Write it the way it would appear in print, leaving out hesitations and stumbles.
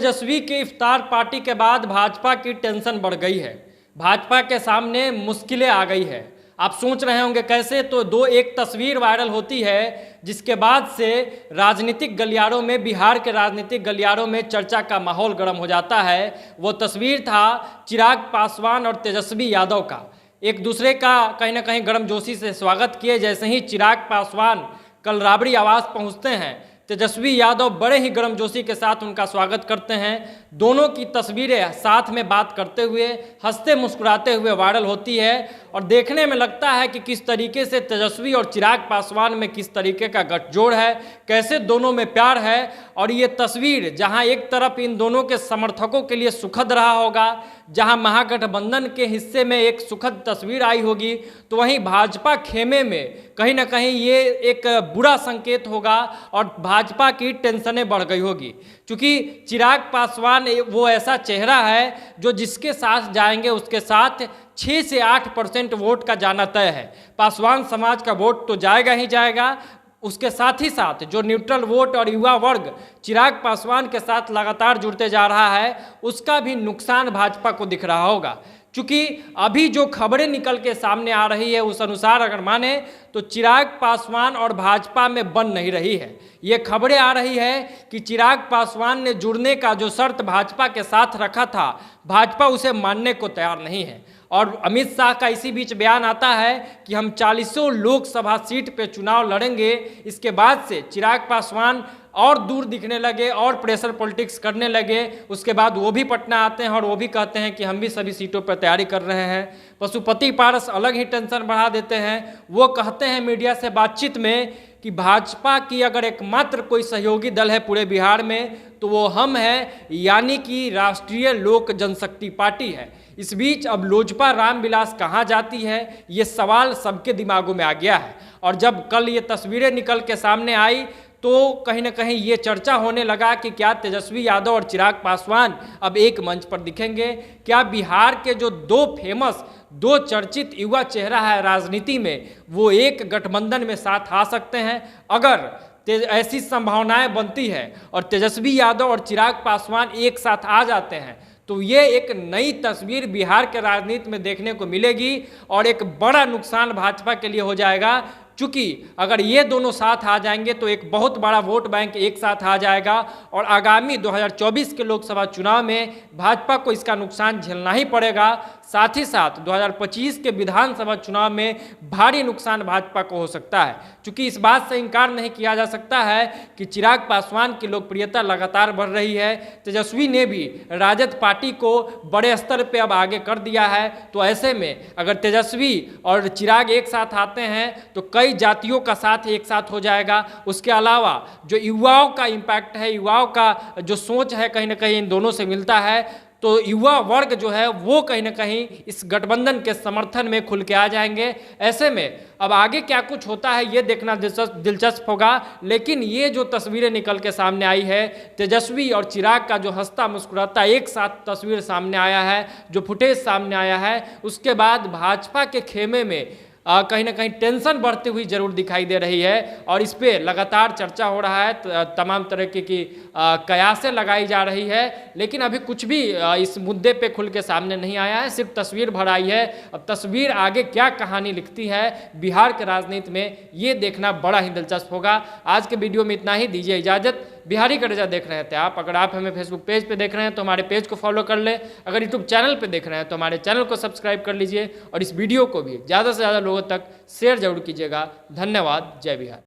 तेजस्वी की इफ्तार पार्टी के बाद भाजपा की टेंशन बढ़ गई है। भाजपा के सामने मुश्किलें आ गई है। आप सोच रहे होंगे कैसे, तो एक तस्वीर वायरल होती है जिसके बाद से राजनीतिक गलियारों में, बिहार के राजनीतिक गलियारों में चर्चा का माहौल गर्म हो जाता है। वो तस्वीर था चिराग पासवान और तेजस्वी यादव का, एक दूसरे का कहीं ना कहीं गर्मजोशी से स्वागत किए। जैसे ही चिराग पासवान कल राबड़ी आवास पहुंचते हैं, तेजस्वी यादव बड़े ही गर्मजोशी के साथ उनका स्वागत करते हैं। दोनों की तस्वीरें साथ में बात करते हुए, हंसते मुस्कुराते हुए वायरल होती है और देखने में लगता है कि किस तरीके से तेजस्वी और चिराग पासवान में किस तरीके का गठजोड़ है, कैसे दोनों में प्यार है। और ये तस्वीर जहां एक तरफ इन दोनों के समर्थकों के लिए सुखद रहा होगा, जहां महागठबंधन के हिस्से में एक सुखद तस्वीर आई होगी, तो वहीं भाजपा खेमे में कहीं ना कहीं ये एक बुरा संकेत होगा और भाजपा की टेंशनें बढ़ गई होगी। क्योंकि चिराग पासवान वो ऐसा चेहरा है जो जिसके साथ जाएंगे उसके साथ 6 से 8% वोट का जाना तय है। पासवान समाज का वोट तो जाएगा ही जाएगा, उसके साथ ही साथ जो न्यूट्रल वोट और युवा वर्ग चिराग पासवान के साथ लगातार जुड़ते जा रहा है, उसका भी नुकसान भाजपा को दिख रहा होगा। क्योंकि अभी जो खबरें निकल के सामने आ रही है उस अनुसार अगर माने तो चिराग पासवान और भाजपा में बन नहीं रही है। ये खबरें आ रही है कि चिराग पासवान ने जुड़ने का जो शर्त भाजपा के साथ रखा था, भाजपा उसे मानने को तैयार नहीं है। और अमित शाह का इसी बीच बयान आता है कि हम 40 लोकसभा सीट पे चुनाव लड़ेंगे। इसके बाद से चिराग पासवान और दूर दिखने लगे और प्रेशर पॉलिटिक्स करने लगे। उसके बाद वो भी पटना आते हैं और वो भी कहते हैं कि हम भी सभी सीटों पर तैयारी कर रहे हैं। पशुपति पारस अलग ही टेंशन बढ़ा देते हैं। वो कहते हैं मीडिया से बातचीत में कि भाजपा की अगर एकमात्र कोई सहयोगी दल है पूरे बिहार में तो वो हम हैं, यानी कि राष्ट्रीय लोक जनशक्ति पार्टी है। इस बीच अब लोजपा रामविलास कहाँ जाती है, ये सवाल सबके दिमागों में आ गया है। और जब कल ये तस्वीरें निकल के सामने आई तो कहीं ना कहीं ये चर्चा होने लगा कि क्या तेजस्वी यादव और चिराग पासवान अब एक मंच पर दिखेंगे। क्या बिहार के जो दो चर्चित युवा चेहरा है राजनीति में, वो एक गठबंधन में साथ आ सकते हैं? अगर ऐसी संभावनाएं बनती है और तेजस्वी यादव और चिराग पासवान एक साथ आ जाते हैं तो ये एक नई तस्वीर बिहार के राजनीति में देखने को मिलेगी और एक बड़ा नुकसान भाजपा के लिए हो जाएगा। चूँकि अगर ये दोनों साथ आ जाएंगे तो एक बहुत बड़ा वोट बैंक एक साथ आ जाएगा और आगामी 2024 के लोकसभा चुनाव में भाजपा को इसका नुकसान झेलना ही पड़ेगा। साथ ही साथ 2025 के विधानसभा चुनाव में भारी नुकसान भाजपा को हो सकता है। क्योंकि इस बात से इनकार नहीं किया जा सकता है कि चिराग पासवान की लोकप्रियता लगातार बढ़ रही है। तेजस्वी ने भी राजद पार्टी को बड़े स्तर पे अब आगे कर दिया है। तो ऐसे में अगर तेजस्वी और चिराग एक साथ आते हैं तो कई जातियों का साथ एक साथ हो जाएगा। उसके अलावा जो युवाओं का इम्पैक्ट है, युवाओं का जो सोच है, कहीं ना कहीं इन दोनों से मिलता है। तो युवा वर्ग जो है वो कहीं ना कहीं इस गठबंधन के समर्थन में खुल के आ जाएंगे। ऐसे में अब आगे क्या कुछ होता है ये देखना दिलचस्प होगा। लेकिन ये जो तस्वीरें निकल के सामने आई है, तेजस्वी और चिराग का जो हंसता मुस्कुराता एक साथ तस्वीर सामने आया है, जो फुटेज सामने आया है, उसके बाद भाजपा के खेमे में कहीं ना कहीं टेंशन बढ़ती हुई जरूर दिखाई दे रही है। और इस पे लगातार चर्चा हो रहा है, तमाम तरह की कयासें लगाई जा रही है। लेकिन अभी कुछ भी इस मुद्दे पे खुल के सामने नहीं आया है, सिर्फ तस्वीर भर आई है। अब तस्वीर आगे क्या कहानी लिखती है बिहार के राजनीति में, ये देखना बड़ा ही दिलचस्प होगा। आज के वीडियो में इतना ही, दीजिए इजाज़त। बिहारी कलेजा देख रहे थे आप। अगर आप हमें फेसबुक पेज पे देख रहे हैं तो हमारे पेज को फॉलो कर लें। अगर यूट्यूब चैनल पे देख रहे हैं तो हमारे चैनल को सब्सक्राइब कर लीजिए और इस वीडियो को भी ज़्यादा से ज़्यादा लोगों तक शेयर जरूर कीजिएगा। धन्यवाद। जय बिहार।